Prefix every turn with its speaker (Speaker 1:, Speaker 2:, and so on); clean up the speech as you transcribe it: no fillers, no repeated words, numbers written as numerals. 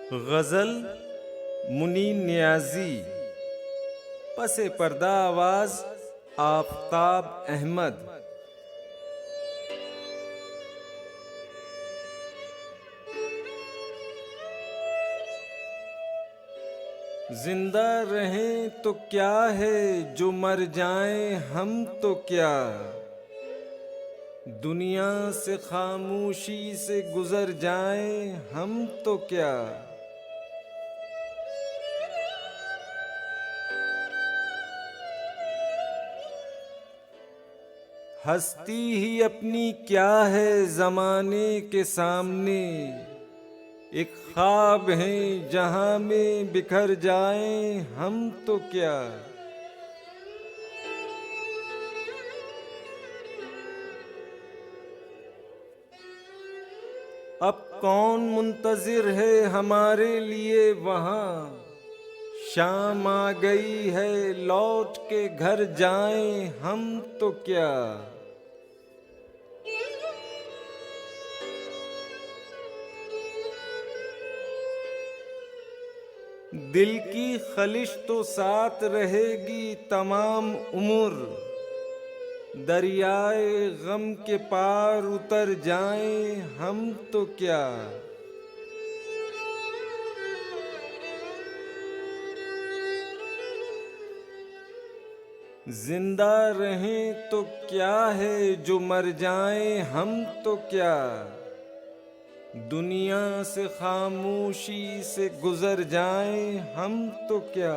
Speaker 1: गज़ल मुनी नियाज़ी। पसे पर्दा आवाज़ आफ़ताब अहमद। जिंदा रहें तो क्या है, जो मर जाएं हम तो क्या। दुनिया से खामोशी से गुजर जाएं हम तो क्या। हस्ती ही अपनी क्या है ज़माने के सामने। एक ख्वाब है जहां में बिखर जाएं हम तो क्या। अब कौन मुंतजिर है हमारे लिए वहां। शाम आ गई है लौट के घर जाएं हम तो क्या। दिल की खलिश तो साथ रहेगी तमाम उम्र। दरियाए गम के पार उतर जाएं हम तो क्या। जिंदा रहें तो क्या है, जो मर जाएं हम तो क्या। दुनिया से खामोशी से गुजर जाएं हम तो क्या।